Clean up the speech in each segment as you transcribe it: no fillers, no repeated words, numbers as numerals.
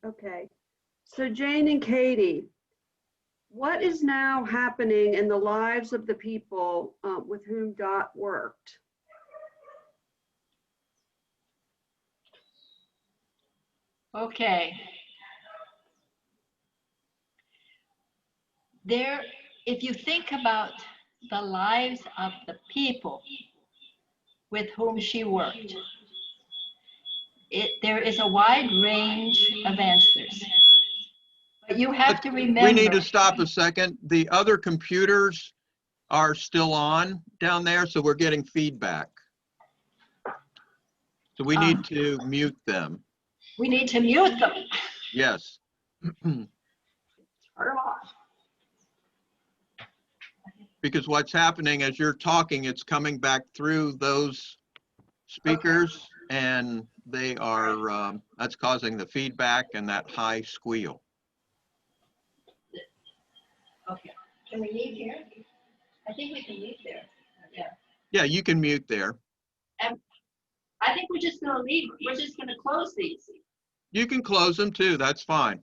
Okay. So Jane and Katy, what is now happening in the lives of the people with whom Dot worked? Okay. If you think about the lives of the people with whom she worked, there is a wide range of answers. But you have to remember. We need to stop a second. The other computers are still on down there, so we're getting feedback. So we need to mute them. We need to mute them. Yes. Turn them off. Because what's happening as you're talking, it's coming back through those speakers, and they are, that's causing the feedback and that high squeal. Okay. Can we mute here? I think we can mute there. Yeah. Yeah, you can mute there. And I think we're just going to leave. We're just going to close these. You can close them too. That's fine.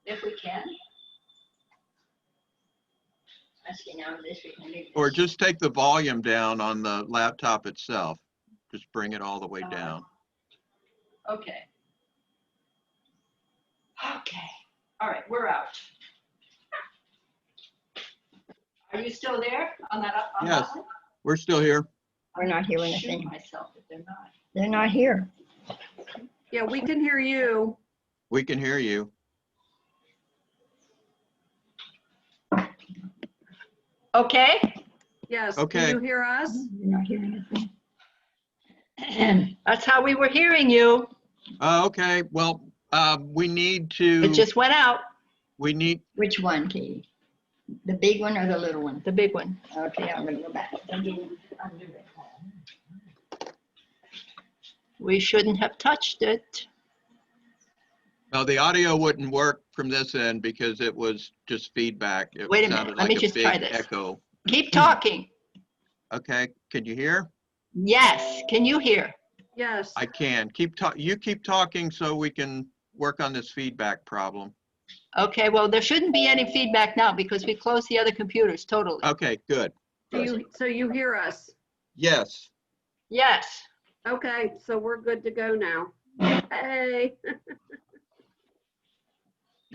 If we can. Actually, now this we can leave. Or just take the volume down on the laptop itself. Just bring it all the way down. Okay. Okay. All right, we're out. Are you still there on that? On Yes, that one? we're still here. We're not hearing Shoot anything. myself if they're not. They're not here. Yeah, we can hear you. We can hear you. Okay. Yes, Okay. can you hear us? We're not hearing anything. And that's how we were hearing you. Okay, well, we need to. It just went out. We need. Which one, Katie? The big one or the little one? The big one. Okay, I'm gonna go back. We shouldn't have touched it. No, the audio wouldn't work from this end because it was just feedback. It Wait a sounded minute, let me like a just try big this. echo. Keep talking. Okay, can you hear? Yes. Can you hear? Yes. I can. You keep talking so we can work on this feedback problem. Okay, well, there shouldn't be any feedback now because we closed the other computers totally. Okay, good. So you hear us? Yes. Yes. Okay, so we're good to go now. Hey.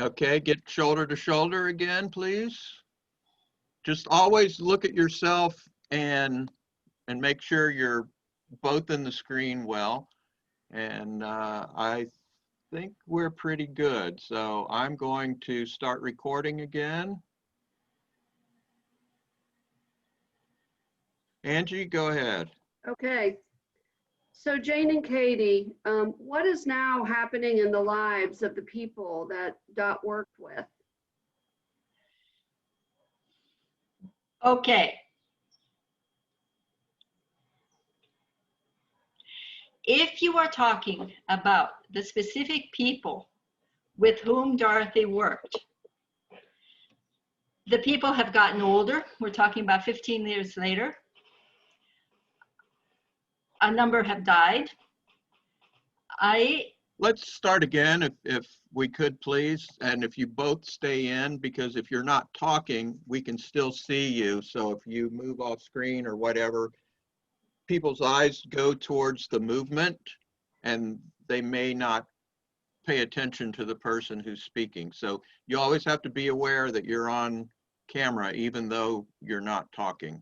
Okay, get shoulder to shoulder again, please. Just always look at yourself and make sure you're both in the screen well. And I think we're pretty good. So I'm going to start recording again. Angie, go ahead. Okay. So Jane and Katy, what is now happening in the lives of the people that Dot worked with? Okay. If you are talking about the specific people with whom Dorothy worked, the people have gotten older. We're talking about 15 years later. A number have died. Let's start again if we could, please. And if you both stay in, because if you're not talking, we can still see you. So if you move off screen or whatever, people's eyes go towards the movement and they may not pay attention to the person who's speaking. So you always have to be aware that you're on camera, even though you're not talking.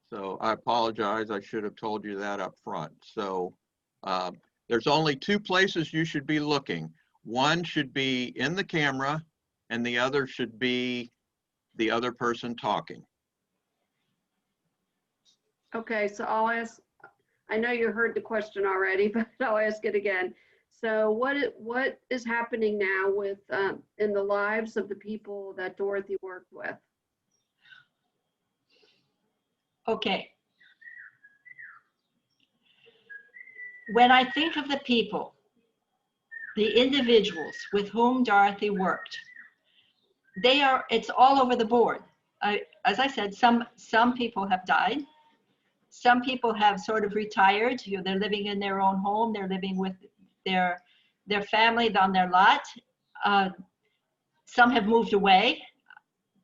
So I apologize. I should have told you that up front. So there's only two places you should be looking. One should be in the camera and the other should be the other person talking. Okay, so I'll ask, I know you heard the question already, but I'll ask it again. So what is happening now with in the lives of the people that Dorothy worked with? Okay. When I think of the people, the individuals with whom Dorothy worked, it's all over the board. As I said, some people have died. Some people have sort of retired. They're living in their own home. They're living with their their family on their lot. Some have moved away,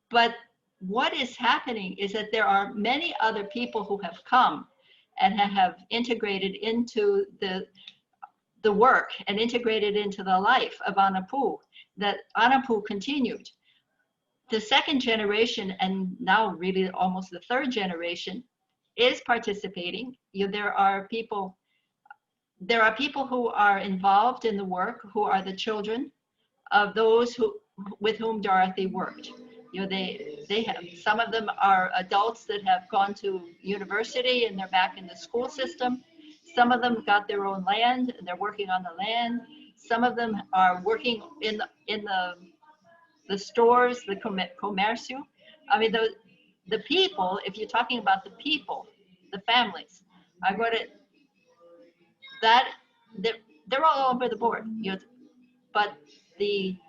but what is happening is that there are many other people who have come and have integrated into the work and integrated into the life of Anapu, that Anapu continued. The second generation, and now really almost the third generation, is participating. There are people who are involved in the work, who are the children of those with whom Dorothy worked. They have, some of them are adults that have gone to university and they're back in the school system. Some of them got their own land and they're working on the land. Some of them are working in the stores, the comercio. I mean, the people, if you're talking about the people, the families, I wrote it, that they're all over the board. But the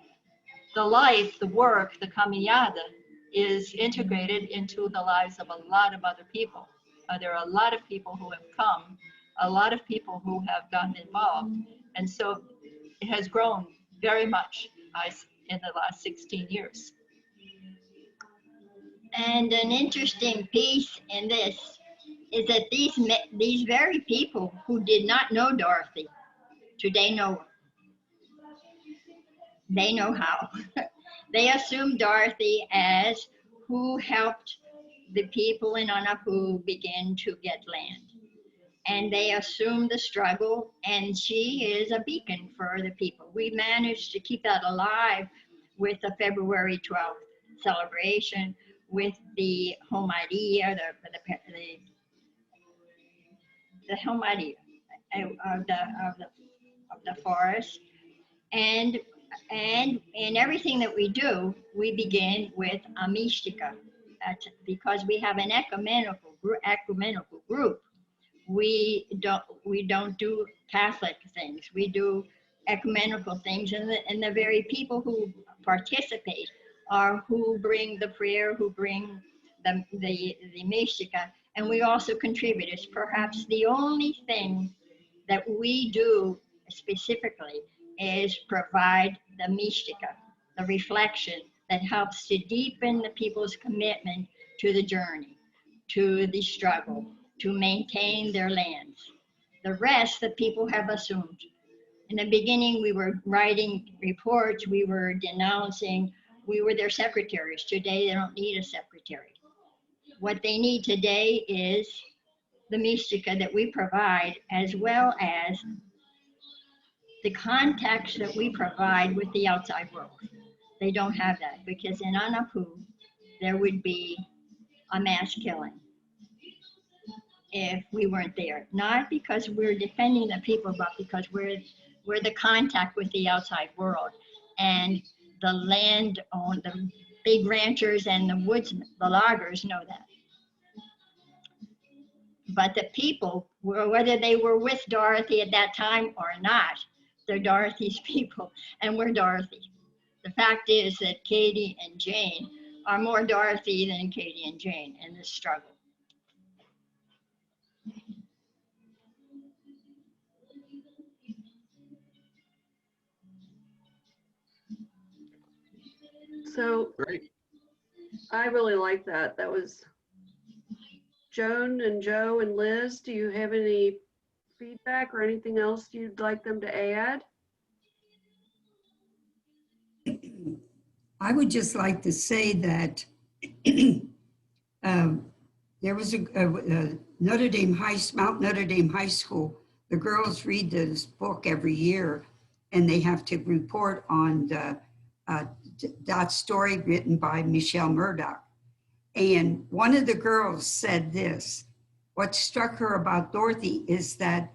life, the work, the caminhada is integrated into the lives of a lot of other people. There are a lot of people who have come, a lot of people who have gotten involved. And so it has grown very much in the last 16 years. And an interesting piece in this is that these very people who did not know Dorothy, today know her. They know how. They assumed Dorothy as who helped the people in Anapu begin to get land. And they assumed the struggle, and she is a beacon for the people. We managed to keep that alive with the February 12th celebration, with the Homaria, the Homaria of the forest. And in everything that we do, we begin with a mystica. That's because we have an ecumenical group. We don't do Catholic things. We do ecumenical things, and the very people who participate are who bring the prayer, who bring the mystica, and we also contribute. It's perhaps the only thing that we do specifically is provide the mystica, the reflection that helps to deepen the people's commitment to the journey, to the struggle, to maintain their lands. The rest the people have assumed. In the beginning, we were writing reports, we were denouncing, we were their secretaries. Today, they don't need a secretary. What they need today is the mystica that we provide, as well as the context that we provide with the outside world. They don't have that, because in Anapu, there would be a mass killing if we weren't there. Not because we're defending the people, but because we're the contact with the outside world. And the land owned, the big ranchers and the woodsmen, the loggers know that. But the people, whether they were with Dorothy at that time or not, they're Dorothy's people, and we're Dorothy. The fact is that Katy and Jane are more Dorothy than Katy and Jane in this struggle. So Great. I really like that. That was Joan and Joe and Liz. Do you have any feedback or anything else you'd like them to add? I would just like to say that there was a Mount Notre Dame High School. The girls read this book every year, and they have to report on that story written by Michelle Murdoch. And one of the girls said this: what struck her about Dorothy is that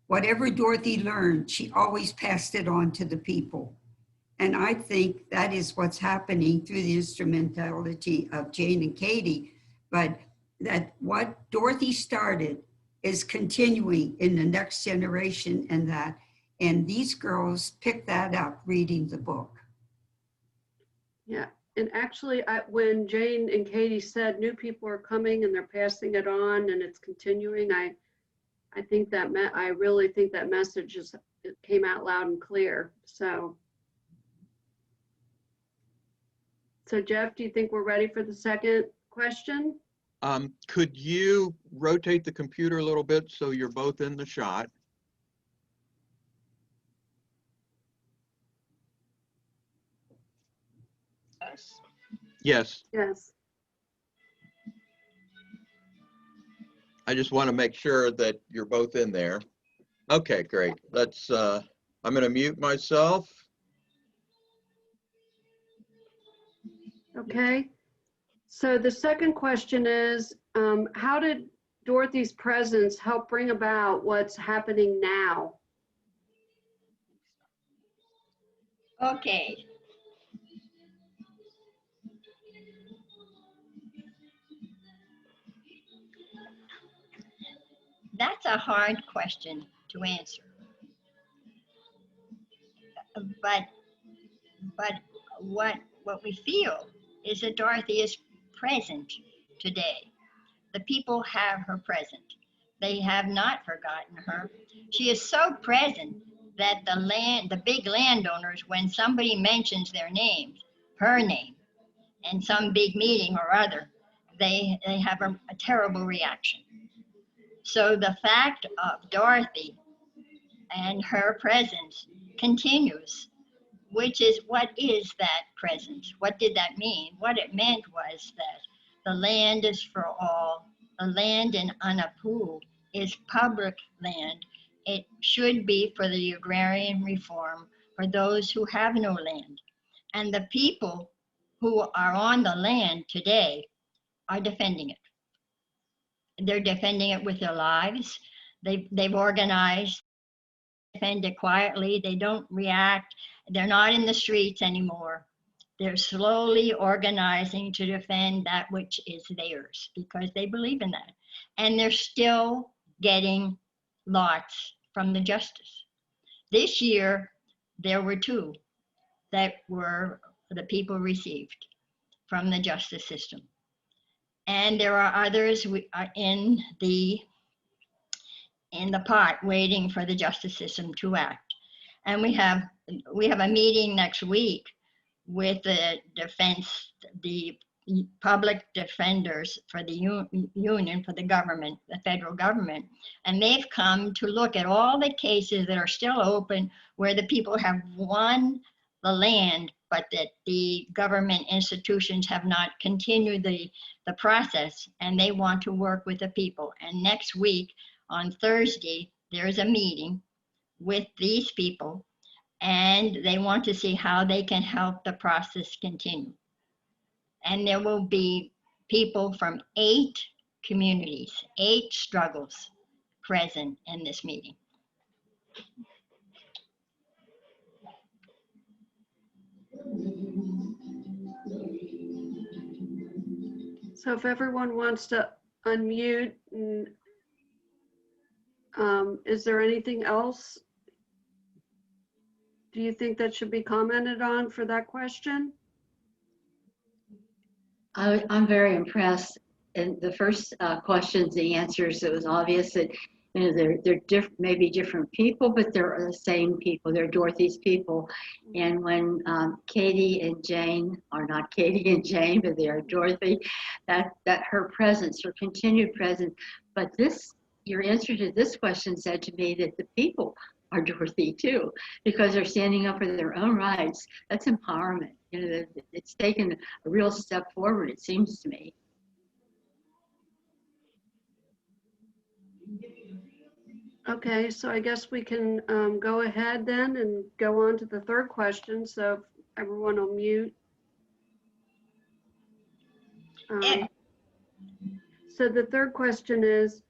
whatever Dorothy learned, she always passed it on to the people. And I think that is what's happening through the instrumentality of Jane and Katy, but that what Dorothy started is continuing in the next generation, and these girls pick that up reading the book. Yeah, and actually, when Jane and Katy said new people are coming and they're passing it on and it's continuing, I really think that message it came out loud and clear. So Jeff, do you think we're ready for the second question? Could you rotate the computer a little bit so you're both in the shot? Yes, Yes. I just want to make sure that you're both in there. Okay, great. Let's, I'm going to mute myself. Okay. So the second question is, how did Dorothy's presence help bring about what's happening now? Okay. That's a hard question to answer. But what we feel is that Dorothy is present today. The people have her present. They have not forgotten her. She is so present that the big landowners, when somebody mentions their name, her name, in some big meeting or other, they have a terrible reaction. So the fact of Dorothy and her presence continues, which is what is that presence? What did that mean? What it meant was that the land is for all. The land in Anapu is public land. It should be for the agrarian reform for those who have no land. And the people who are on the land today are defending it. They're defending it with their lives. They've organized, defend it quietly. They don't react. They're not in the streets anymore. They're slowly organizing to defend that which is theirs because they believe in that. And they're still getting lots from the justice. This year, there were 2 that were the people received from the justice system. And there are others in the pot waiting for the justice system to act. And we have a meeting next week with the public defenders for the union, for the government, the federal government. And they've come to look at all the cases that are still open where the people have won the land, but that the government institutions have not continued the process, and they want to work with the people. And next week, on Thursday, there's a meeting with these people, and they want to see how they can help the process continue. And there will be people from 8 communities, 8 struggles present in this meeting. So if everyone wants to unmute, is there anything else? Do you think that should be commented on for that question? I'm very impressed. In the first questions, the answers, it was obvious that they're maybe different people, but they're the same people. They're Dorothy's people. And when Katy and Jane are not Katy and Jane, but they are Dorothy, that her presence, her continued presence. But your answer to this question said to me that the people are Dorothy too, because they're standing up for their own rights. That's empowerment. It's taken a real step forward, it seems to me. Okay, so I guess we can go ahead then and go on to the third question. So if everyone will mute. So the third question is,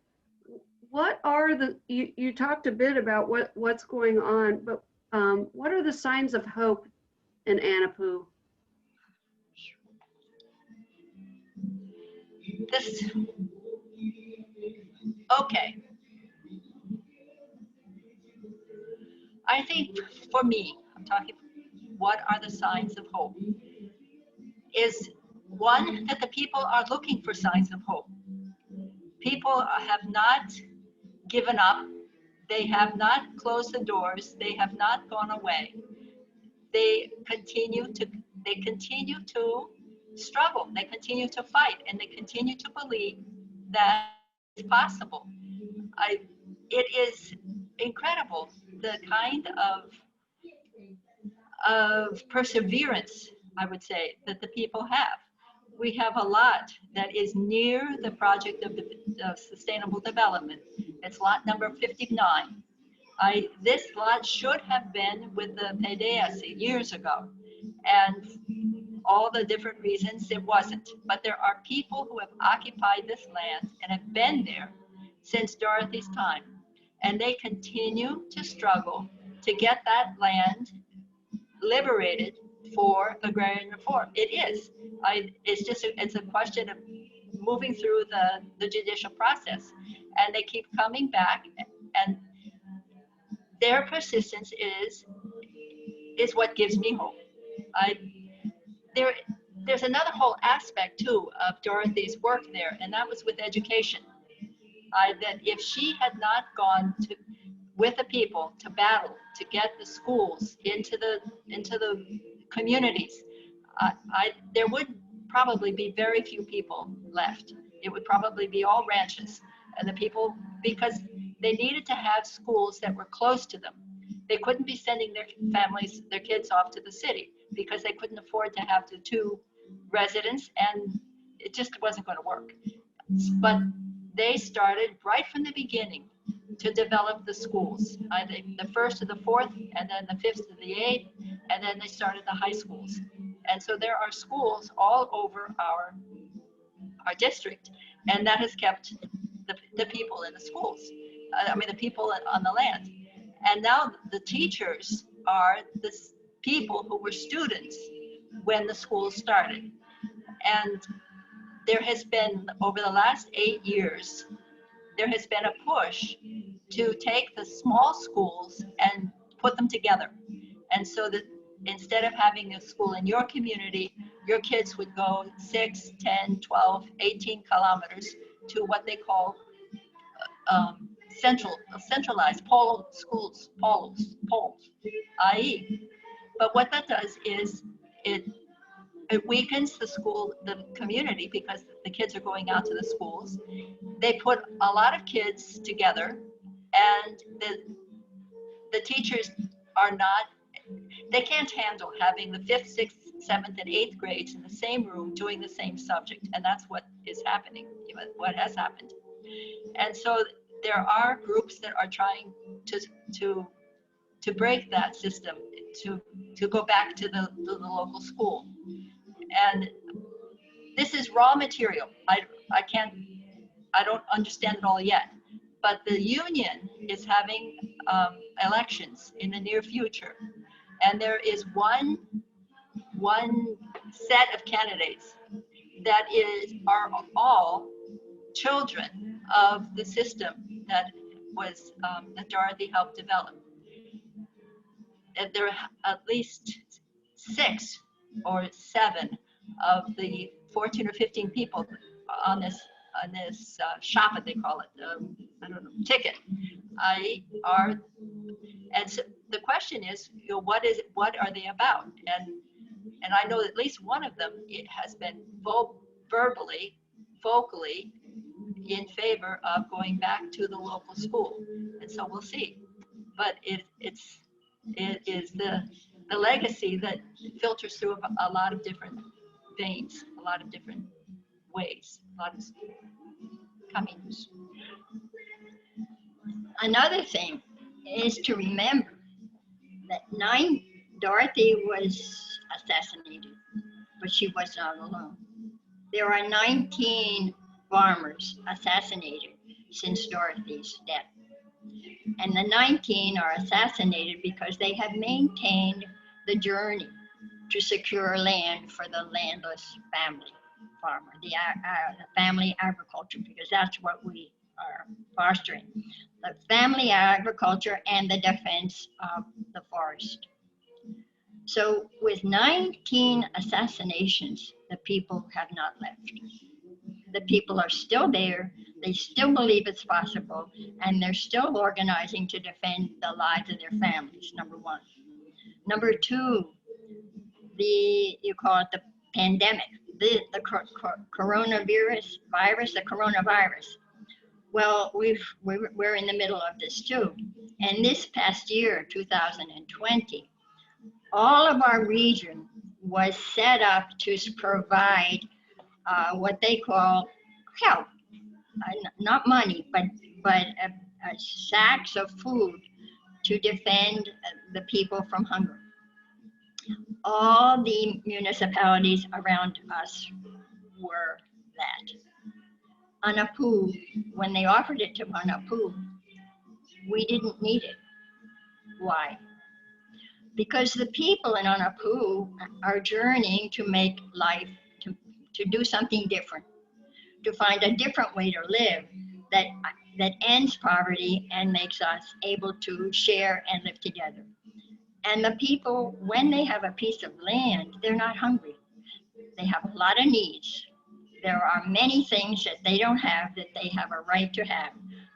what are you talked a bit about what's going on, but what are the signs of hope in Anapu? Okay. I think for me, I'm talking, what are the signs of hope? Is one, that the people are looking for signs of hope. People have not given up. They have not closed the doors. They have not gone away. They continue to struggle. They continue to fight, and they continue to believe that it's possible. It is incredible the kind of perseverance, I would say, that the people have. We have a lot that is near the project of sustainable development. It's lot number 59. This lot should have been with the PDS years ago, and all the different reasons it wasn't. But there are people who have occupied this land and have been there since Dorothy's time, and they continue to struggle to get that land liberated for agrarian reform. It is. It's a question of moving through the judicial process, and they keep coming back, and their persistence is what gives me hope. There's another whole aspect too of Dorothy's work there, and that was with education. That if she had not gone with the people to battle to get the schools into the communities, there would probably be very few people left. It would probably be all ranches, and the people, because they needed to have schools that were close to them. They couldn't be sending their families, their kids off to the city because they couldn't afford to have the two residents, and it just wasn't going to work. But they started right from the beginning to develop the schools. I think the first to the fourth, and then the fifth to the eighth, and then they started the high schools. And so there are schools all over our district, and that has kept the people in the schools. The people on the land. And now the teachers are the people who were students when the schools started. And there has been, over the last 8 years, there has been a push to take the small schools and put them together. And so that instead of having a school in your community, your kids would go 6, 10, 12, 18 kilometers to what they call centralized polo schools, poles, i.e. But what that does is it weakens the community, because the kids are going out to the schools. They put a lot of kids together, and the teachers they can't handle having the 5th, 6th, 7th, and 8th grades in the same room doing the same subject. And that's what is happening, what has happened. And so there are groups that are trying to break that system, to go back to the local school. And this is raw material. I don't understand it all yet, but the union is having elections in the near future, and there is one set of candidates that are all children of the system that was that Dorothy helped develop. And there are at least 6 or 7 of the 14 or 15 people on this shop, they call it, I don't know, ticket. And so the question is, what are they about? And I know at least one of them, it has been vocally in favor of going back to the local school. And so we'll see. But it is the legacy that filters through a lot of different veins, a lot of different ways, a lot of comings. Another thing is to remember that Dorothy was assassinated, but she was not alone. There are 19 farmers assassinated since Dorothy's death. And the 19 are assassinated because they have maintained the journey to secure land for the landless family farmer, the family agriculture, because that's what we are fostering. The family agriculture and the defense of the forest. So with 19 assassinations, the people have not left. the people are still there. They still believe it's possible, and they're still organizing to defend the lives of their families, number one. Number two, you call it the pandemic, the coronavirus. Well, we're in the middle of this too. And this past year, 2020, all of our region was set up to provide what they call help, not money, but sacks of food to defend the people from hunger. All the municipalities around us were that. Anapu, when they offered it to Anapu, we didn't need it. Why? Because the people in Anapu are journeying to make life, to do something different, to find a different way to live that ends poverty and makes us able to share and live together. And the people, when they have a piece of land, they're not hungry. They have a lot of needs. There are many things that they don't have that they have a right to have,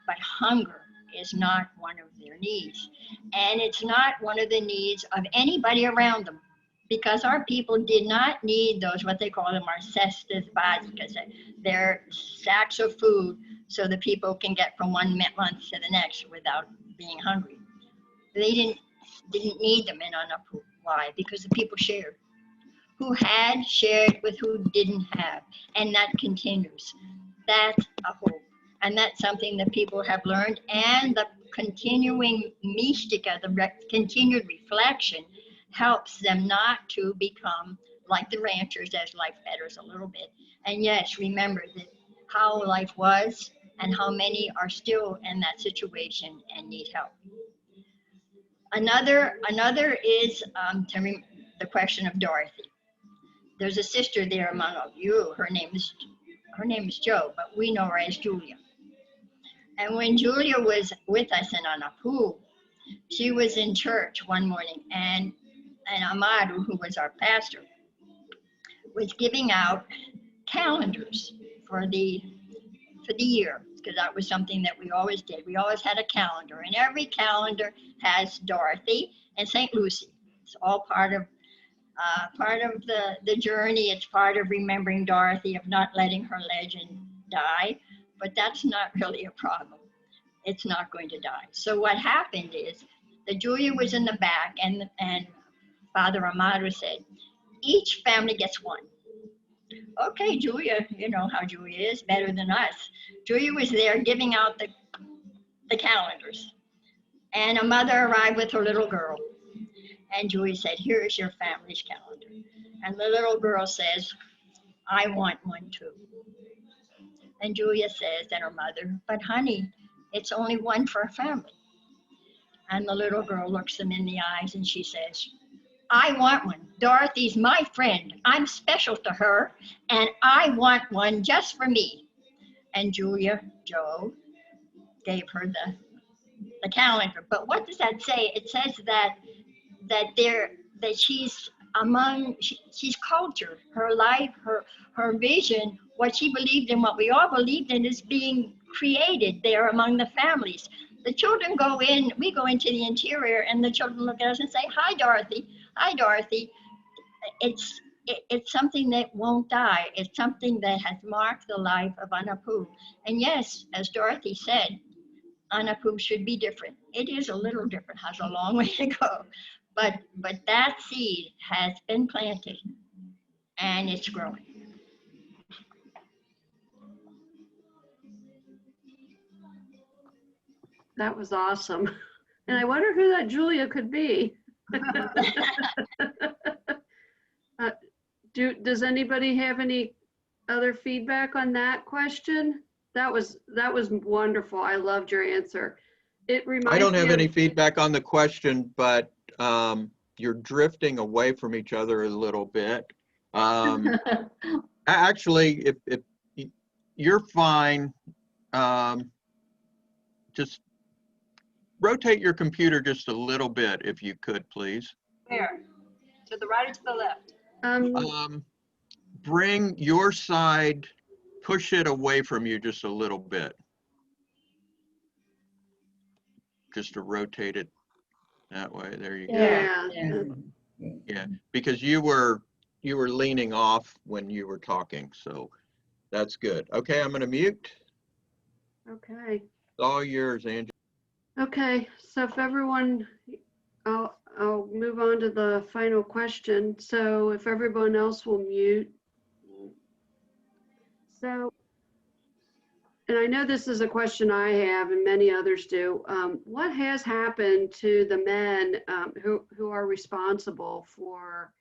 but hunger is not one of their needs. And it's not one of the needs of anybody around them, because our people did not need those, what they call them, our cestas básicas. They're sacks of food so the people can get from one month to the next without being hungry. They didn't need them in Anapu. Why? Because the people shared. Who had shared with who didn't have, and that continues. That's a hope, and that's something that people have learned, and the continuing mystica, the continued reflection, helps them not to become like the ranchers as life betters a little bit. And yes, remember that how life was and how many are still in that situation and need help. Another is the question of Dorothy. There's a sister there among you. Her name is Jo, but we know her as Julia. And when Julia was with us in Anapu, she was in church one morning, and Amadu, who was our pastor, was giving out calendars for the year, because that was something that we always did. We always had a calendar, and every calendar has Dorothy and St. Lucy. It's all part of the journey. It's part of remembering Dorothy, of not letting her legend die, but that's not really a problem. It's not going to die. So what happened is that Julia was in the back, and Father Amado said, each family gets one. Okay, Julia, you know how Julia is, better than us. Julia was there giving out the calendars, and a mother arrived with her little girl. And Julia said, here is your family's calendar. And the little girl says, I want one too. And Julia says, and her mother, but honey, it's only one for a family. And the little girl looks them in the eyes and she says, I want one. Dorothy's my friend. I'm special to her, and I want one just for me. And Julia, Jo, gave her the calendar. But what does that say? It says that she's she's culture, her life, her vision, what she believed in, what we all believed in, is being created there among the families. The children go in, we go into the interior, and the children look at us and say, hi, Dorothy. Hi, Dorothy. It's something that won't die. It's something that has marked the life of Anapu. And yes, as Dorothy said, Anapu should be different. It is a little different, has a long way to go. But that seed has been planted, and it's growing. That was awesome. And I wonder who that Julia could be. Does anybody have any other feedback on that question? That was wonderful. I loved your answer. It reminds I don't have me any of, feedback on the question, but you're drifting away from each other a little bit. Actually, if you're fine, just rotate your computer just a little bit, if you could, please. Where? To the right or to the left? Bring your side push it away from you just a little bit. Just to rotate it that way. There you go. Yeah. Yeah, because you were leaning off when you were talking, so that's good. Okay, I'm gonna mute. Okay. It's all yours, Angie. Okay. So if everyone, I'll move on to the final question. So if everyone else will mute. So, and I know this is a question I have and many others do. What has happened to the men who are responsible for,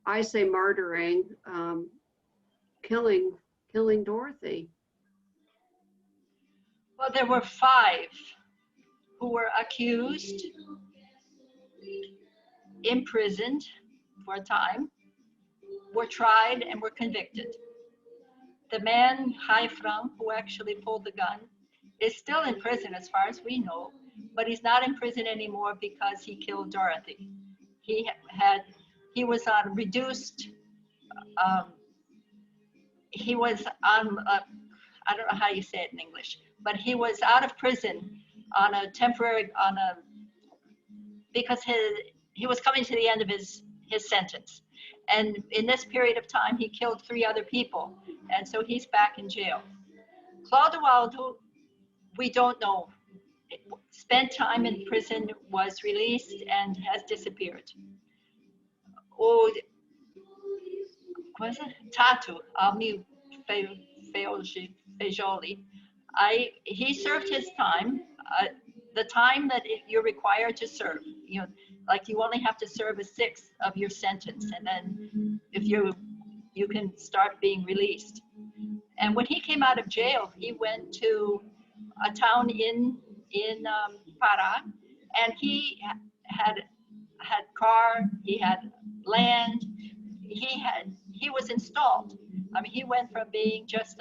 I say murdering, killing Dorothy? Well, there were 5 who were accused, imprisoned for a time, were tried and were convicted. The man, Haifram, who actually pulled the gun, is still in prison as far as we know, but he's not in prison anymore because he killed Dorothy. He was on reduced, he was on, I don't know how you say it in English, but he was out of prison on a temporary, because he was coming to the end of his sentence. And in this period of time, he killed 3 other people. And so he's back in jail. Clodoaldo, we don't know. Spent time in prison, was released, and has disappeared. O Tatu, Almi Fejoli, he served his time, the time that you're required to serve. You know, like you only have to serve 1/6 of your sentence, and then if you can start being released. And when he came out of jail, he went to a town in Pará, and he had car, he had land, he was installed. I mean, he went from being just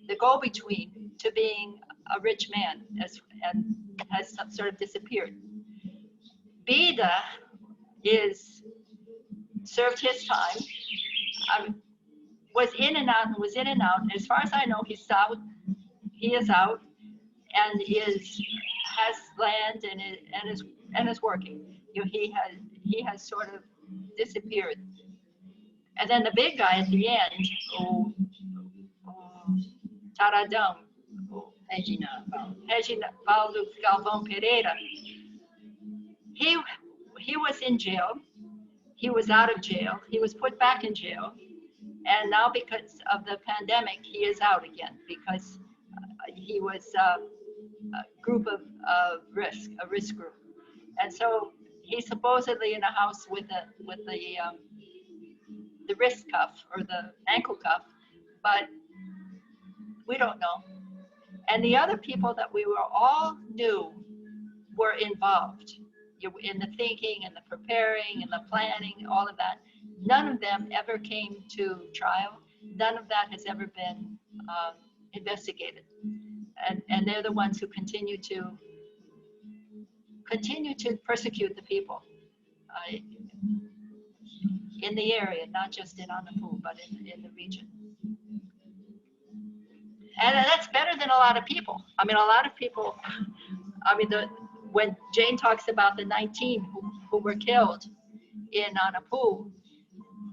the go-between to being a rich man, and has sort of disappeared. Bida served his time, was in and out, and as far as I know, he's out. He is out, and has land and is working. You know, he has sort of disappeared. And then the big guy at the end, Taradão, Regina Paulo Galvão Pereira, he was in jail. He was out of jail. He was put back in jail. And now because of the pandemic, he is out again because he was a group of risk, a risk group. And so he's supposedly in a house with the wrist cuff or the ankle cuff, but we don't know. And the other people that we all knew were involved in the thinking and the preparing and the planning, all of that. None of them ever came to trial. None of that has ever been investigated. And they're the ones who continue to persecute the people in the area, not just in Anapu, but in the region. And that's better than a lot of people. I mean, a lot of people, when Jane talks about the 19 who were killed in Anapu,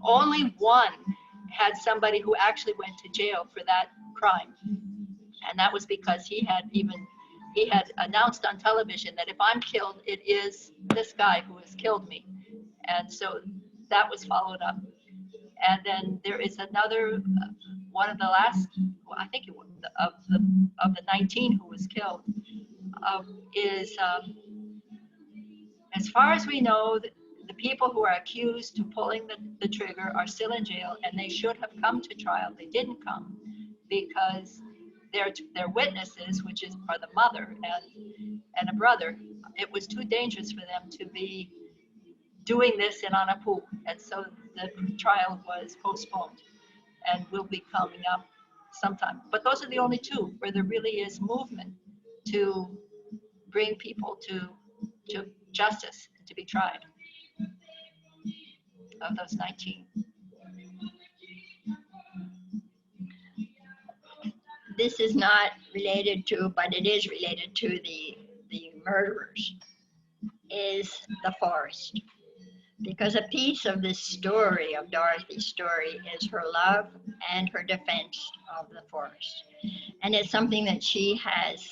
only one had somebody who actually went to jail for that crime. And that was because he had announced on television that if I'm killed, it is this guy who has killed me. And so that was followed up. And then there is another, one of the last, I think it was of the 19 who was killed, as far as we know, the people who are accused of pulling the trigger are still in jail, and they should have come to trial. They didn't come because their witnesses, which are the mother and a brother, it was too dangerous for them to be doing this in Anapu, and so the trial was postponed and will be coming up sometime. But those are the only 2 where there really is movement to bring people to justice, to be tried, of those 19. this is not related to, but it is related to the murderers, is the forest. Because a piece of this story, of Dorothy's story, is her love and her defense of the forest. And it's something that she has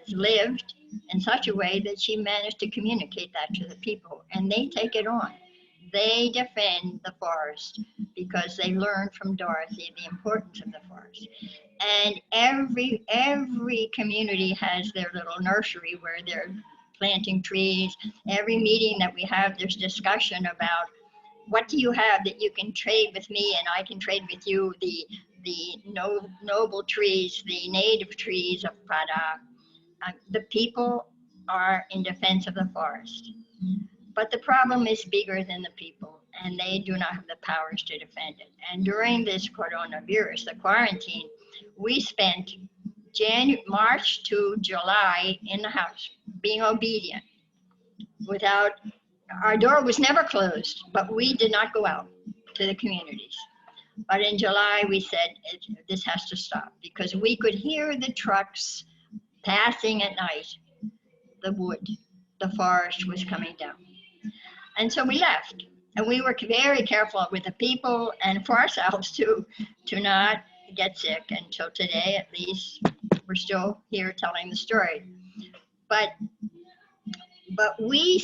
lived in such a way that she managed to communicate that to the people, and they take it on. They defend the forest because they learned from Dorothy the importance of the forest. And every community has their little nursery where they're planting trees. Every meeting that we have, there's discussion about what do you have that you can trade with me and I can trade with you, the noble trees, the native trees of Para. The people are in defense of the forest. But the problem is bigger than the people, and they do not have the powers to defend it. And during this coronavirus, the quarantine, we spent March to July in the house, being obedient. Our door was never closed, but we did not go out to the communities. But in July, we said, this has to stop, because we could hear the trucks passing at night. The wood, the forest was coming down. And so we left, and we were very careful with the people and for ourselves to not get sick. Until today, at least, we're still here telling the story. But we,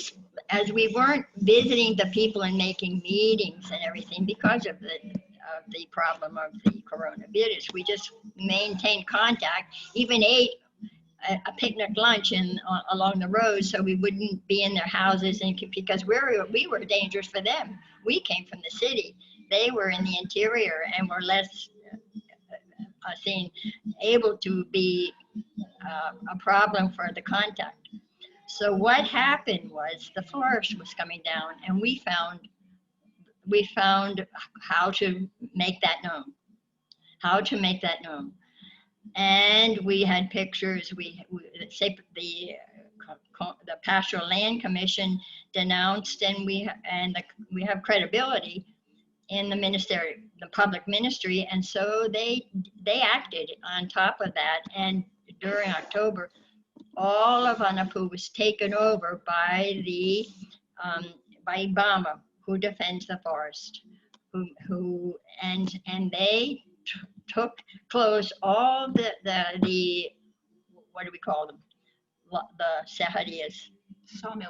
as we weren't visiting the people and making meetings and everything because of the problem of the coronavirus, we just maintained contact, even ate a picnic lunch along the road, so we wouldn't be in their houses, and because we were dangerous for them. We came from the city. They were in the interior and were less able to be a problem for the contact. So what happened was the forest was coming down, and we found how to make that known. And we had pictures. The Pastoral Land Commission denounced, and we have credibility in the ministry, the public ministry, and so they acted on top of that. And during October, all of Anapu was taken over by by Ibama, who defends the forest, and they closed all the what do we call them? The serrarias.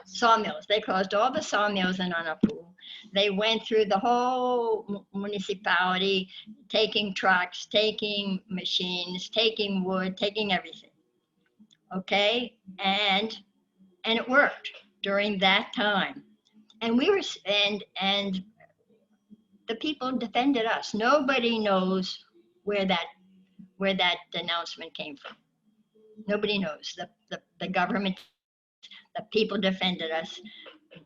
Sawmills. They closed all the sawmills in Anapu. They went through the whole municipality, taking trucks, taking machines, taking wood, taking everything. Okay, and it worked during that time. And we were and the people defended us. Nobody knows where that denouncement came from. Nobody knows. The government, the people defended us.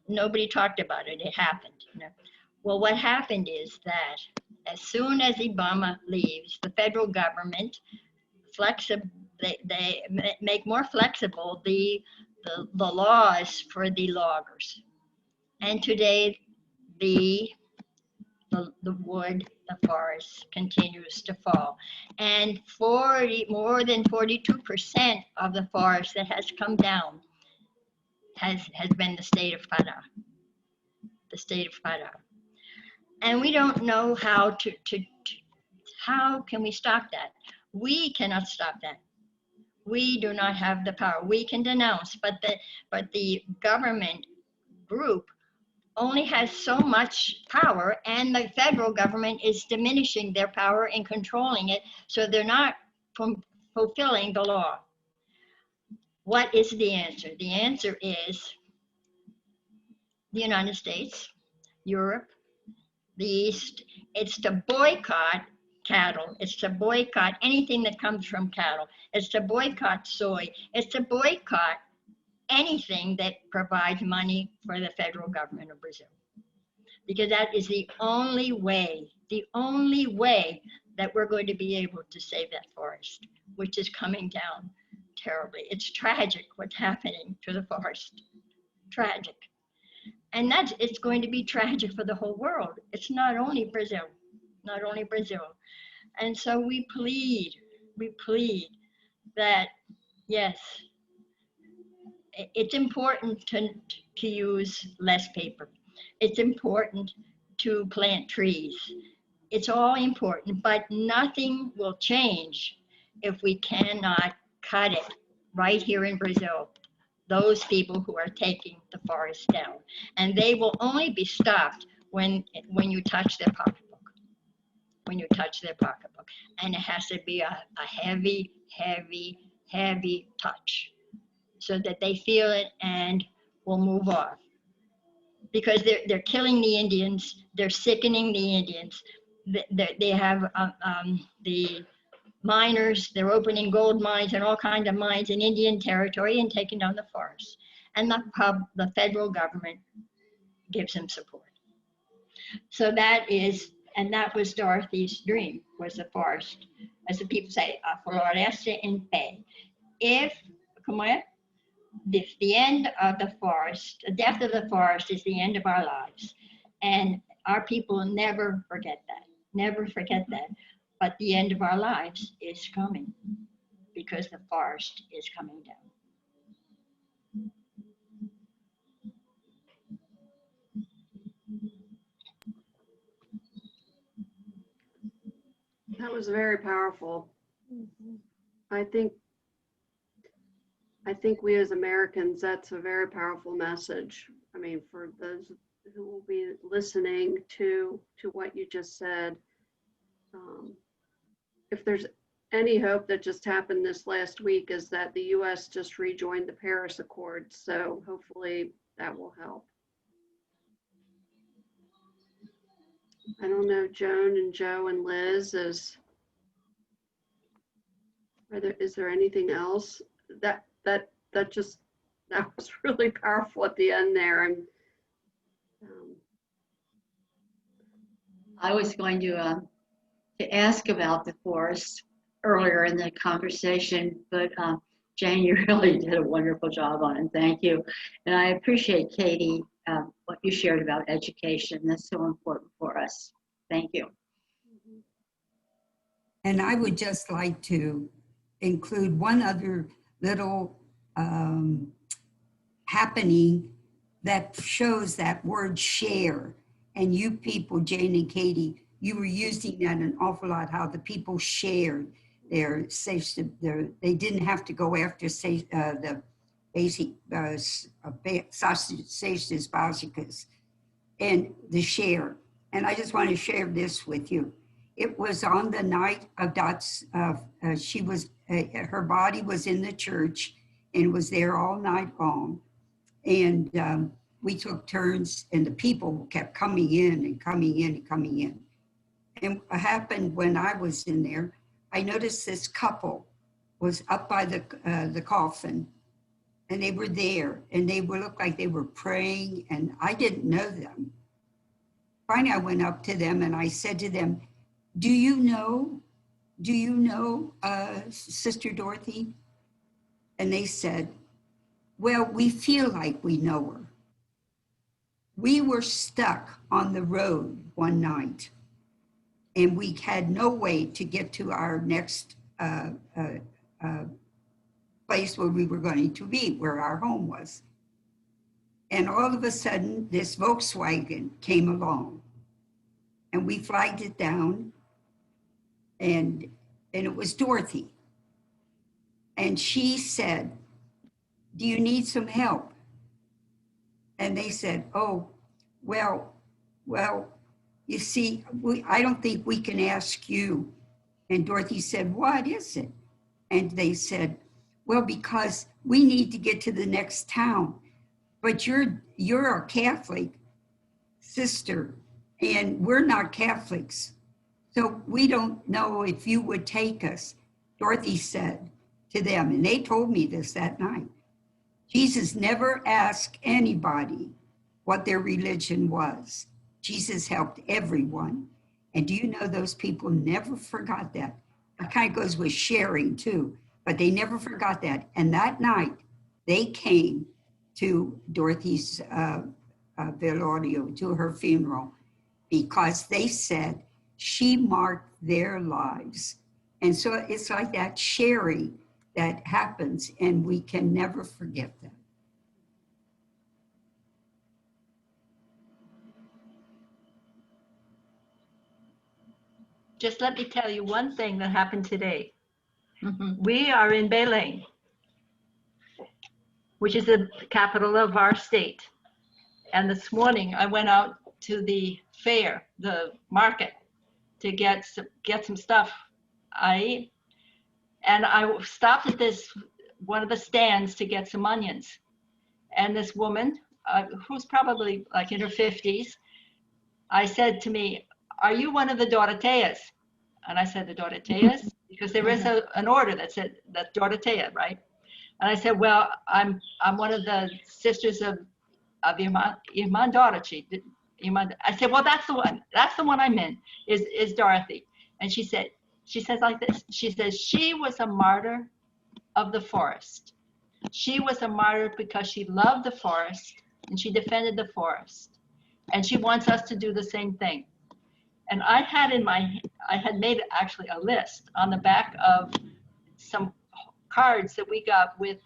Nobody talked about it. It happened. You know? Well, what happened is that as soon as Ibama leaves, the federal government they make more flexible the laws for the loggers. And today, the wood, the forest continues to fall. And more than 42% of the forest that has come down has been the state of Pará. The state of Pará. And we don't know how how can we stop that? We cannot stop that. We do not have the power. We can denounce, but the government group only has so much power, and the federal government is diminishing their power and controlling it, so they're not fulfilling the law. What is the answer? The answer is the United States, Europe, the East. It's to boycott cattle. It's to boycott anything that comes from cattle. It's to boycott soy. It's to boycott anything that provides money for the federal government of Brazil. Because that is the only way that we're going to be able to save that forest, which is coming down terribly. It's tragic what's happening to the forest. Tragic. And it's going to be tragic for the whole world. It's not only Brazil, not only Brazil. And so we plead we plead that, yes, it's important to use less paper. It's important to plant trees. It's all important, but nothing will change if we cannot cut it right here in Brazil. Those people who are taking the forest down, and they will only be stopped when you touch their pocketbook. When you touch their pocketbook, and it has to be a heavy, heavy, heavy touch, so that they feel it and will move off. Because they're killing the Indians, they're sickening the Indians. They have the miners, they're opening gold mines and all kinds of mines in Indian territory and taking down the forest. And the federal government gives them support. So that was Dorothy's dream, was the forest. As the people say, a floresta em pé. If the end of the forest, the death of the forest is the end of our lives. And our people never forget that, never forget that. But the end of our lives is coming because the forest is coming down. That was very powerful. I think we as Americans, that's a very powerful message. I mean, for those who will be listening to what you just said, if there's any hope that just happened this last week is that the U.S. just rejoined the Paris Accords. So hopefully that will help. I don't know, Joan and Joe and Liz, is there anything else that was really powerful at the end there? I was going to ask about the forest earlier in the conversation, but Jane, you really did a wonderful job on it. Thank you. And I appreciate, Katie, what you shared about education. That's so important for us. Thank you. And I would just like to include one other little happening that shows that word share. And you people, Jane and Katie, you were using that an awful lot, how the people shared they didn't have to go after the basic sausages básicas and the share. And I just want to share this with you. It was on the night of Dot's, her body was in the church and was there all night long. And we took turns and the people kept coming in and coming in and coming in. And what happened when I was in there, I noticed this couple was up by the coffin and they were there and they looked like they were praying and I didn't know them. Finally, I went up to them and I said to them, do you know Sister Dorothy? And they said, well, we feel like we know her. We were stuck on the road one night and we had no way to get to our next place where we were going to be, where our home was. And all of a sudden, this Volkswagen came along and we flagged it down and it was Dorothy. And she said, do you need some help? And they said, oh, well, you see, I don't think we can ask you. And Dorothy said, what is it? And they said, well, because we need to get to the next town, but you're a Catholic sister and we're not Catholics. So we don't know if you would take us. Dorothy said to them, and they told me this that night, Jesus never asked anybody what their religion was. Jesus helped everyone. And do you know those people never forgot that? That kind of goes with sharing too, but they never forgot that. And that night they came to Dorothy's velorio, to her funeral, because they said she marked their lives And so it's like that sharing that happens, and we can never forget that. Just let me tell you one thing that happened today. Mhm. We are in Belem, which is the capital of our state. And this morning I went out to the fair, the market, to get some stuff. I stopped at one of the stands to get some onions. And this woman, who's probably like in her 50s, I said to me, "Are you one of the Doroteas?" And I said, "The Doroteas?" Because there is an order that said that Dorotea, right? And I said, "Well, I'm one of the sisters of Irman Dorothy." I said, "Well, that's the one. That's the one I'm in. Is Dorothy?" And she says like this. She says she was a martyr of the forest. She was a martyr because she loved the forest and she defended the forest, and she wants us to do the same thing. And I had made actually a list on the back of some cards that we got with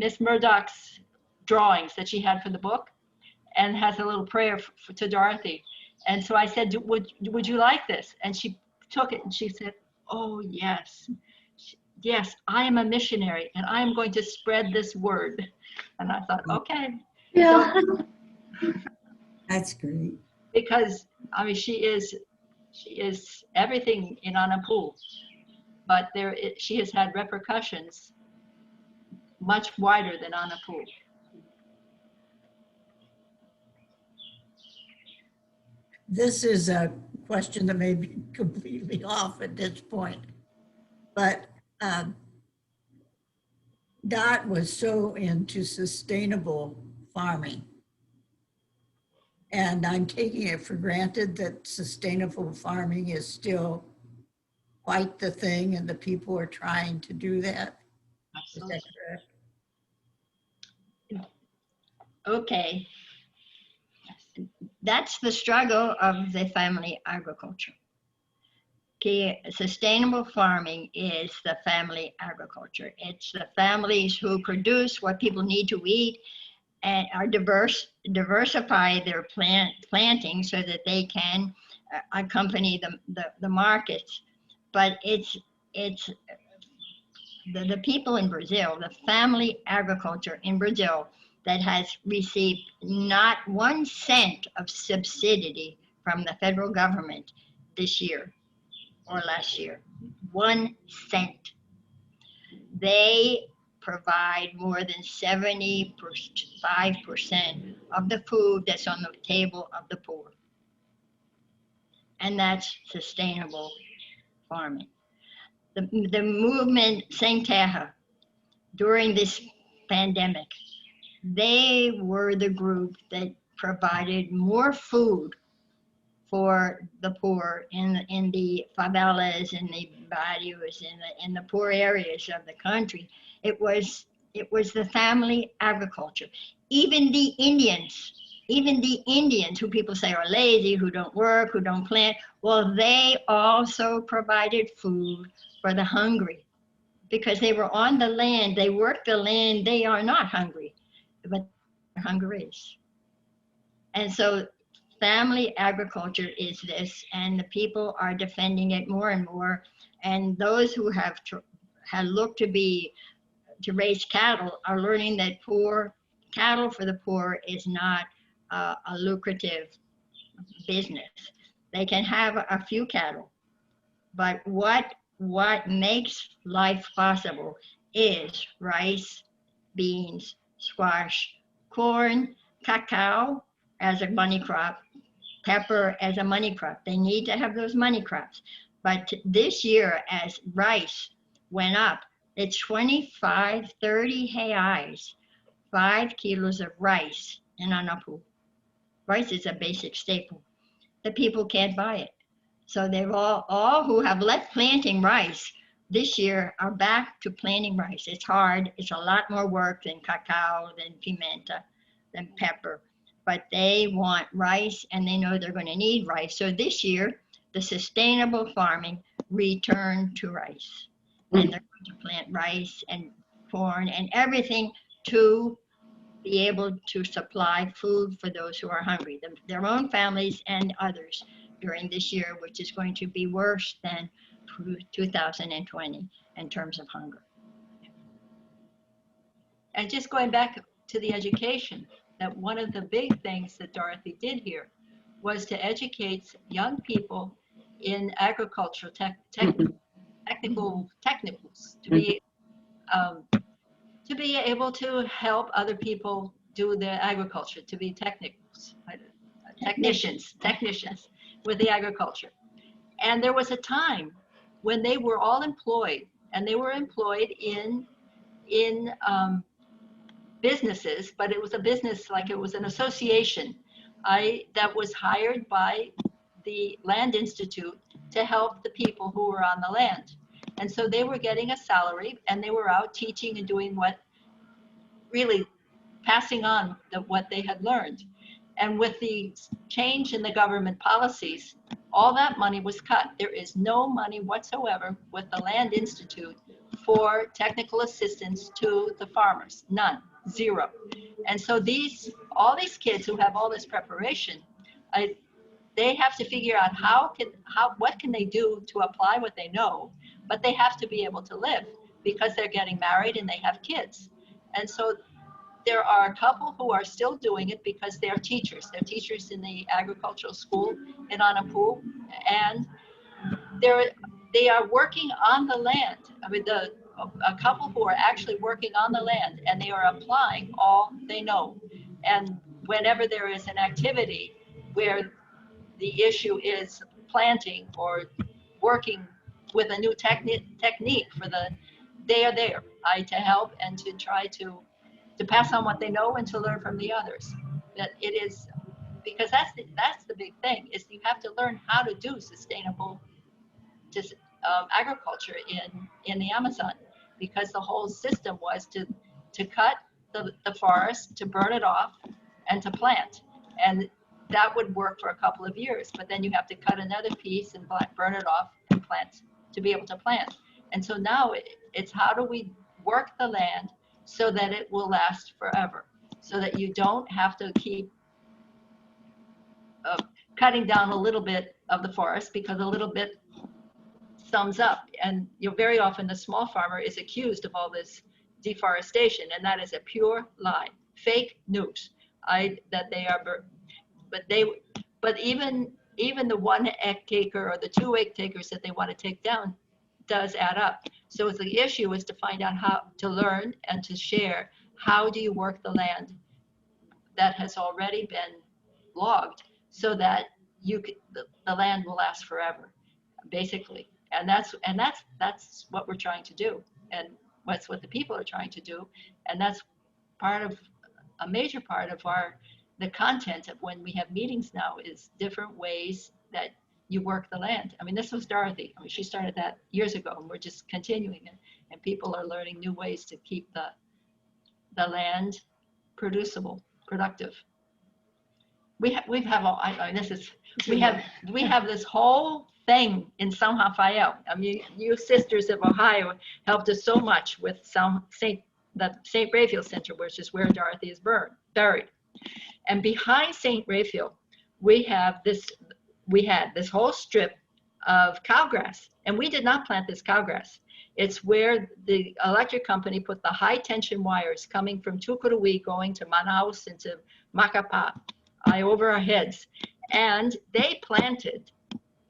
Miss Murdoch's drawings that she had for the book, and has a little prayer to Dorothy. And so I said, would you like this? And she took it and she said, "Oh, yes. Yes, I am a missionary and I am going to spread this word." And I thought, okay. Yeah. So, That's great. because I mean, she is everything in Anapu, but she has had repercussions much wider than Anapu. This is a question that may be completely off at this point, but Dot was so into sustainable farming. And I'm taking it for granted that sustainable farming is still quite the thing and the people are trying to do that. Is that correct? Okay. That's the struggle of the family agriculture. Okay, sustainable farming is the family agriculture. It's the families who produce what people need to eat and are diversify their planting so that they can accompany the markets. But it's the people in Brazil, the family agriculture in Brazil, that has received not 1 cent of subsidy from the federal government this year or last year. 1 cent. They provide more than 75% of the food that's on the table of the poor. And that's sustainable farming. The movement Sem Terra, during this pandemic, they were the group that provided more food for the poor in the favelas, in the barrios, in the poor areas of the country. It was the family agriculture. Even the Indians who people say are lazy, who don't work, who don't plant, well, they also provided food for the hungry because they were on the land, they worked the land, they are not hungry, but hunger is. And so family agriculture is this, and the people are defending it more and more. And those who have looked to raise cattle are learning that cattle for the poor is not a lucrative business. They can have a few cattle, but what makes life possible is rice, beans, squash, corn, cacao as a money crop, pepper as a money crop. They need to have those money crops. But this year, as rice went up, it's 25, 30 reais, 5 kilos of rice in Anapu. Rice is a basic staple. The people can't buy it. So they've all who have left planting rice this year are back to planting rice. It's hard. It's a lot more work than cacao, than pimenta, than pepper. But they want rice and they know they're going to need rice. So this year, the sustainable farming, return to rice. And they're going to plant rice and corn and everything to be able to supply food for those who are hungry, their own families and others during this year, which is going to be worse than 2020 in terms of hunger. And just going back to the education, that one of the big things that Dorothy did here was to educate young people in agricultural technicals to be able to help other people do their agriculture, to be technicians with the agriculture. And there was a time when they were all employed, and they were employed in businesses, but it was a business, like it was an association that was hired by the Land Institute to help the people who were on the land. And so they were getting a salary, and they were out teaching and doing really passing on what they had learned. And with the change in the government policies, all that money was cut. There is no money whatsoever with the Land Institute for technical assistance to the farmers, none, zero. And so all these kids who have all this preparation, they have to figure out what can they do to apply what they know, but they have to be able to live because they're getting married and they have kids. And so there are a couple who are still doing it because they're teachers. They're teachers in the agricultural school in Anapu, and they are working on the land. I mean, a couple who are actually working on the land, and they are applying all they know. And whenever there is an activity where the issue is planting or working with a new technique they are there to help and to try to pass on what they know and to learn from the others. That it is, because that's the big thing, is you have to learn how to do sustainable agriculture in the Amazon, because the whole system was to cut the forest, to burn it off, and to plant. And that would work for a couple of years, but then you have to cut another piece and burn it off and plant to be able to plant. And so now it's how do we work the land so that it will last forever, so that you don't have to keep cutting down a little bit of the forest, because a little bit sums up. And very often the small farmer is accused of all this deforestation, and that is a pure lie, fake news. That they are, but even the 1 acre or the 2 acres that they want to take down does add up. So the issue is to find out how to learn and to share. How do you work the land that has already been logged so that the land will last forever, basically. And that's what we're trying to do, and that's what the people are trying to do. And that's a major part of the content of when we have meetings now, is different ways that you work the land. I mean, this was Dorothy. I mean, she started that years ago, and we're just continuing it. And people are learning new ways to keep the land producible, productive. We have this whole thing in San Rafael. I mean, you Sisters of Ohio helped us so much with the St. Raphael Center, which is where Dorothy is buried. And behind St. Raphael, we had this whole strip of cowgrass, and we did not plant this cowgrass. It's where the electric company put the high tension wires coming from Tucuruí going to Manaus and to Macapá, over our heads. And they planted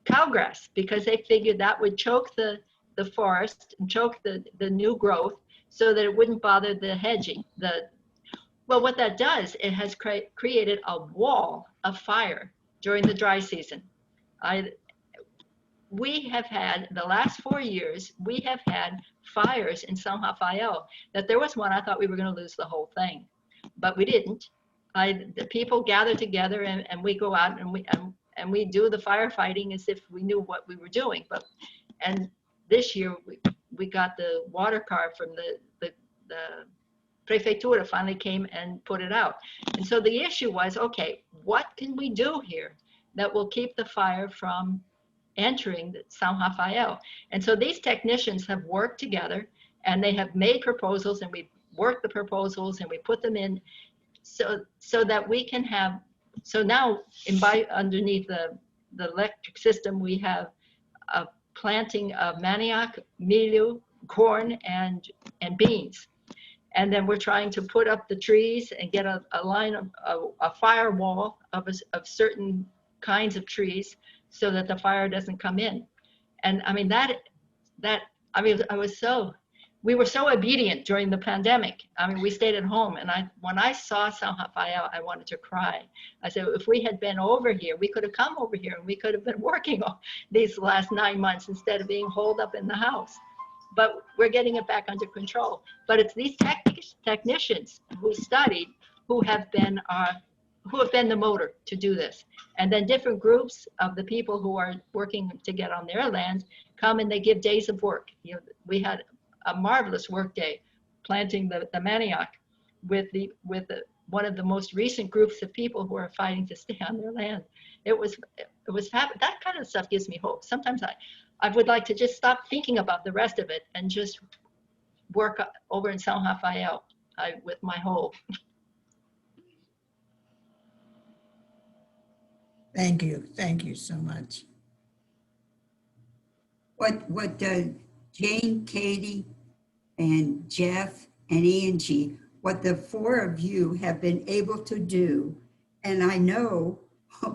cowgrass because they figured that would choke the forest and choke the new growth so that it wouldn't bother the hedging. Well, what that does, it has created a wall of fire during the dry season. We have had, the last 4 years, we have had fires in San Rafael, that there was one, I thought we were going to lose the whole thing, but we didn't. The people gather together and we go out and we do the firefighting as if we knew what we were doing. And this year we got the water car from the Prefeitura finally came and put it out. And so the issue was, okay, what can we do here that will keep the fire from entering São Rafael. And so these technicians have worked together and they have made proposals, and we work the proposals and we put them in so that we can have, so now underneath the electric system, we have a planting of manioc, milho, corn, and beans. And then we're trying to put up the trees and get a line of a firewall of certain kinds of trees so that the fire doesn't come in. And I mean, we were so obedient during the pandemic. I mean, we stayed at home, and when I saw São Rafael, I wanted to cry. I said, if we had been over here, we could have come over here and we could have been working these last 9 months instead of being holed up in the house. But we're getting it back under control. But it's these technicians who studied who have been the motor to do this. And then different groups of the people who are working to get on their land come and they give days of work. You know, we had a marvelous work day planting the manioc with one of the most recent groups of people who are fighting to stay on their land. It was that kind of stuff gives me hope. Sometimes I would like to just stop thinking about the rest of it and just work over in São Rafael with my whole. Thank you so much. What Jane, Katy, and Jeff, and Angie, what the four of you have been able to do, and I know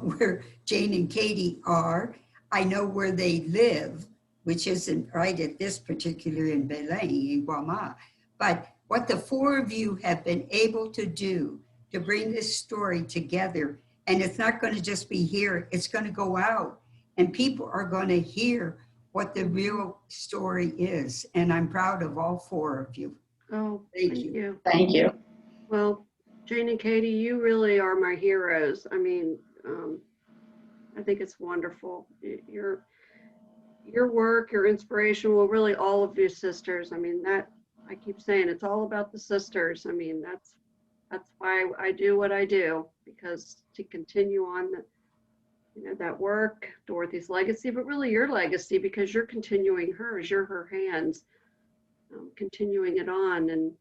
where Jane and Katy are, I know where they live, which isn't right at this particular in Belem, in Guamá, but what the four of you have been able to do to bring this story together, and it's not going to just be here, it's going to go out, and people are going to hear what the real story is. And I'm proud of all four of you. Oh, Thank you. Thank you. Well, Jane and Katy, you really are my heroes. I mean, I think it's wonderful. Your work, your inspiration, well, really all of you sisters. I mean, I keep saying it's all about the sisters. I mean, that's why I do what I do, because to continue on that work, Dorothy's legacy, but really your legacy, because you're continuing hers, you're her hands, continuing it on. And,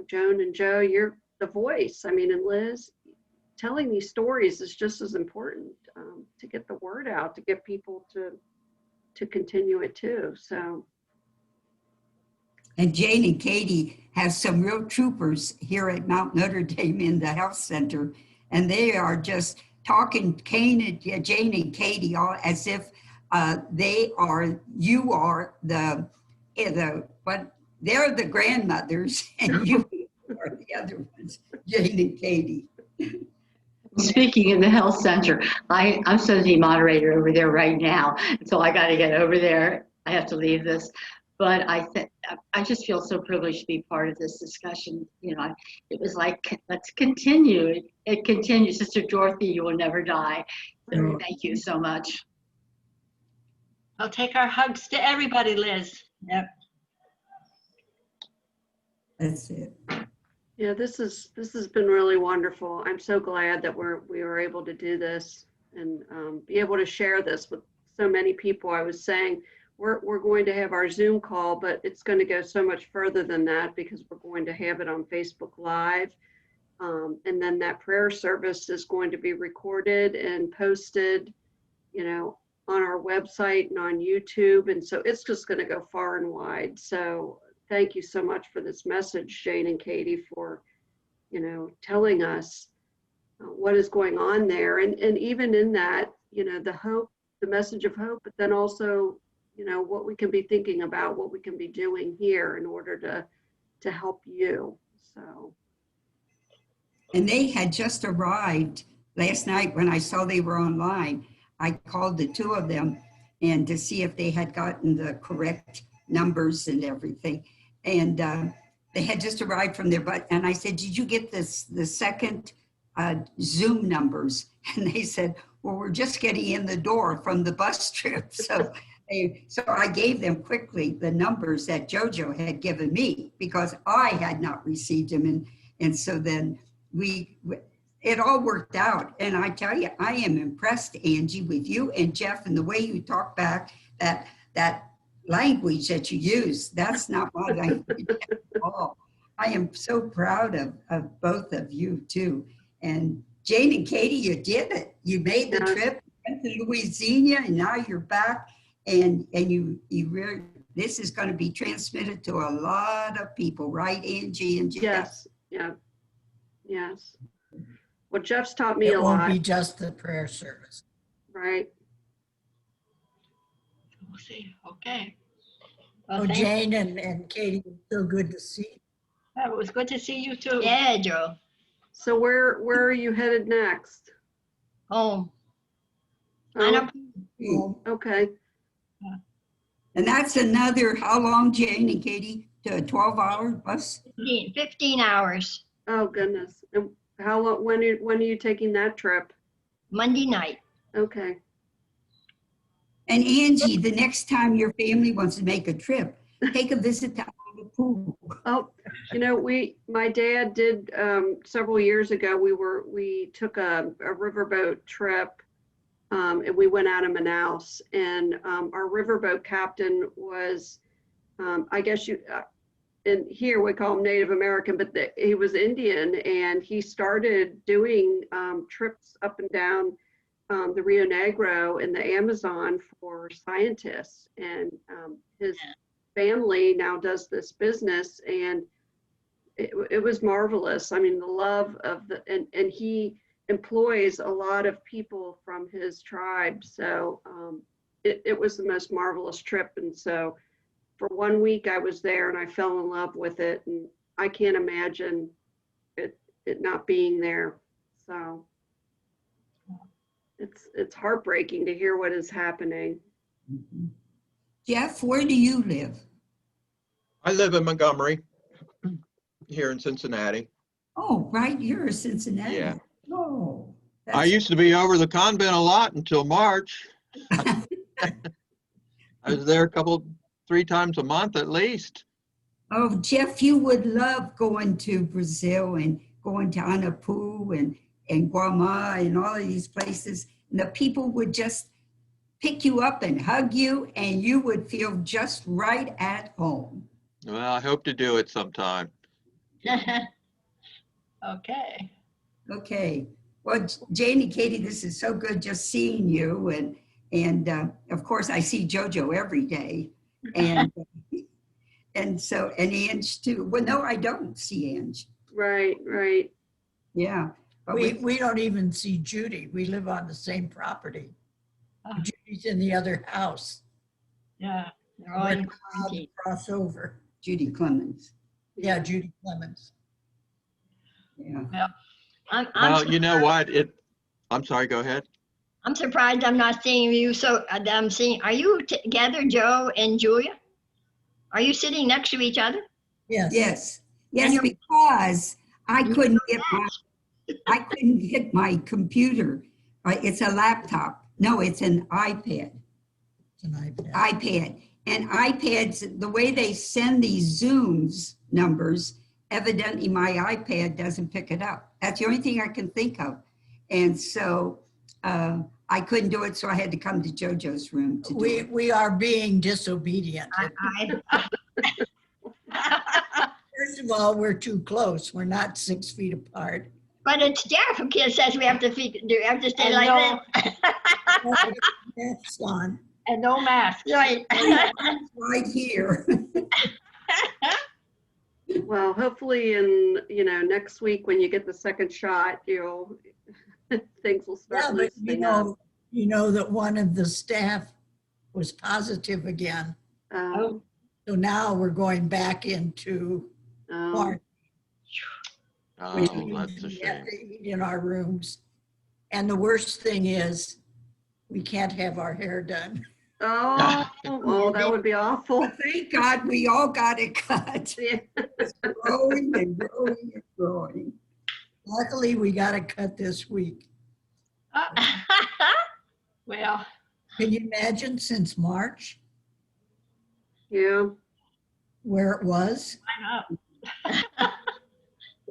Joan and Joe, you're the voice. I mean, and Liz, telling these stories is just as important to get the word out, to get people to continue it too. So. And Jane and Katy have some real troopers here at Mount Notre Dame in the health center, and they are just talking Jane and Katy all as if you are they're the grandmothers and you are the other ones, Jane and Katy. Speaking of the health center, I'm Susie moderator over there right now, so I got to get over there. I have to leave this, but I just feel so privileged to be part of this discussion. It was like, let's continue. It continues. Sister Dorothy, you will never die. So thank you so much. I'll take our hugs to everybody, Liz. Yep. That's it. Yeah, this has been really wonderful. I'm so glad that we were able to do this and be able to share this with so many people. I was saying we're going to have our Zoom call, but it's going to go so much further than that, because we're going to have it on Facebook Live. And then that prayer service is going to be recorded and posted, on our website and on YouTube. And so it's just going to go far and wide. So thank you so much for this message, Jane and Katy, for, telling us what is going on there. And even in that, the hope, the message of hope, but then also, what we can be thinking about, what we can be doing here in order to help you. So. And they had just arrived last night when I saw they were online. I called the two of them and to see if they had gotten the correct numbers and everything. And they had just arrived from there. And I said, did you get the second Zoom numbers? And they said, well, we're just getting in the door from the bus trip. So I gave them quickly the numbers that JoJo had given me, because I had not received them. And so then it all worked out. And I tell you, I am impressed, Angie, with you and Jeff and the way you talk back, that language that you use. That's not my language at all. I am so proud of both of you too. And Jane and Katy, you did it. You made the Yes. trip, went to Louisiana, and now you're back. And you really, this is going to be transmitted to a lot of people, right, Angie and Jeff? Yes, yeah, yes. Well, Jeff's taught me It a won't lot, be just the prayer service. right? We'll see. Okay. Well, Oh, thank- Jane and Katie, it's so good to see you. Well, it was good to see you too. Yeah, Joe, So where are you headed next? home. I know, Well, Okay, And that's another, how long, Jane and Katie? To a 12-hour bus? 15 hours, oh goodness. And how long, when are you taking that trip? Monday night. Okay, And Angie, the next time your family wants to make a trip, take a visit to the pool. oh, my dad did, several years ago, we took a riverboat trip. And we went out of Manaus, and our riverboat captain was, I guess in here we call him Native American, but he was Indian, and he started doing trips up and down the Rio Negro and the Amazon for scientists. And his family now does this business, and it was marvelous. I mean, the love of and he employs a lot of people from his tribe. So it was the most marvelous trip. And so for 1 week I was there and I fell in love with it. And I can't imagine it not being there. So it's heartbreaking to hear what is happening. Jeff, where do you live? I live in Montgomery, here in Cincinnati. Oh, right, you're a Cincinnati. Yeah. Oh. I used to be over the convent a lot until March. I was there 3 times a month at least. Oh, Jeff, you would love going to Brazil and going to Anapu and Guamá and all of these places. And the people would just pick you up and hug you, and you would feel just right at home. Well, I hope to do it sometime. Okay. Okay. Well, Jane and Katy, this is so good just seeing you. And of course, I see JoJo every day. And and Ange too. Well, no, I don't see Ange. Right. Yeah. But we don't even see Judy. We live on the same property. Oh. Judy's in the other house. Yeah. They're all We're in allowed to quarantine. cross over. Judy Clemens. Yeah, Judy Clemens. Yeah. I'm Well, you know what? I'm sorry, go ahead. I'm surprised I'm not seeing you. So I'm seeing, are you together, Joe and Julia? Are you sitting next to each other? Yes. Yes. And Yes, you're- because I couldn't get my computer. It's a laptop. No, it's an iPad. It's an iPad. iPad. And iPads, the way they send these Zooms numbers, evidently my iPad doesn't pick it up. That's the only thing I can think of. And so I couldn't do it, so I had to come to JoJo's room to do it. We are being disobedient. First of all, we're too close. We're not 6 feet apart. But it's Jeff who says we have to stay And like no- that. That's on. And no mask. Right. Right here. Well, hopefully in, next week when you get the second shot, things will Yeah, start but loosening up. you know that one of the staff was positive again. Um, So now we're going back into quarantine. Oh, which that's a means we have shame. to eat in our rooms. And the worst thing is we can't have our hair done. oh, that would be awful. But thank God we all got it cut. Yeah. It's growing and growing and growing. Luckily, we got it cut this week. Well, Can you imagine since March Yeah. where it was? I'm up.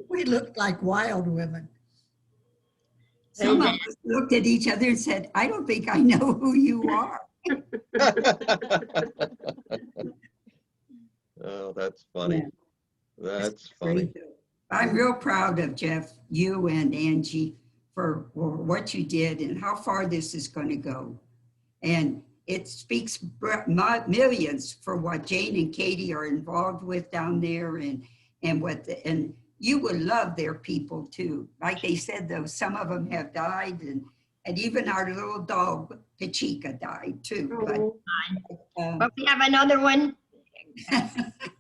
We looked like wild women. Some of us looked at each other and said, I don't think I know who you are. Oh, that's funny. Yeah. That's funny. Great. I'm real proud of Jeff, you and Angie for what you did and how far this is going to go. And it speaks millions for what Jane and Katy are involved with down there and you would love their people too. Like they said, though, some of them have died and even our little dog, Pachika, died too. But we have another one.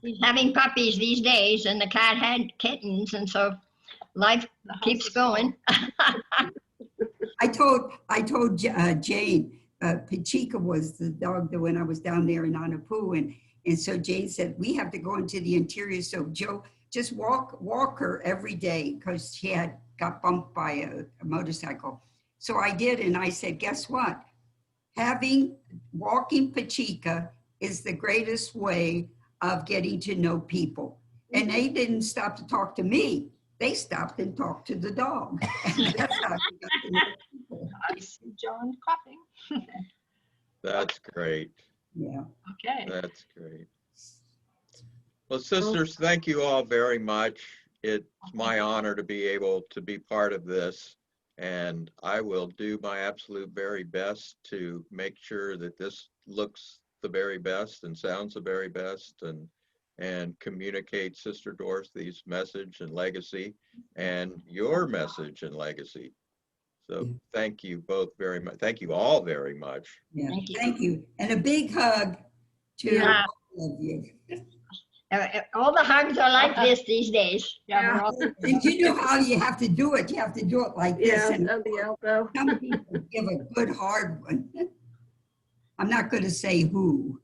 He's having puppies these days, and the cat had kittens, and so life keeps going. I told Jane, Pachika was the dog that when I was down there in Anapu, and so Jane said, we have to go into the interior, so Joe, just walk her every day because she got bumped by a motorcycle. So I did, and I said, guess what? Walking Pachika is the greatest way of getting to know people. And they didn't stop to talk to me. They stopped and talked to the dog. And that's how we got to know people. I see John clapping. That's great. Yeah. Okay. That's great. Well, sisters, thank you all very much. It's my honor to be able to be part of this. And I will do my absolute very best to make sure that this looks the very best and sounds the very best and communicate Sister Dorothy's message and legacy and your message and legacy. So thank you both very much. Thank you all very much. Yeah. Thank you. Thank you. And a big hug to Yeah. all of you. All the hugs are like this these days. Yeah, we're all, And you know how you have to do it. You have to do it like this. Yeah, And of the elbow. some people give a good hard one. I'm not going to say who.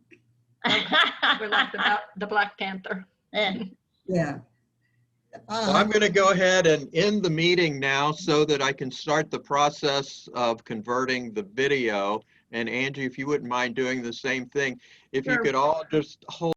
we're like the Black Panther. Yeah. Well, I'm going to go ahead and end the meeting now so that I can start the process of converting the video. And Angie, if you wouldn't mind doing the same thing, if you Sure. could all just hold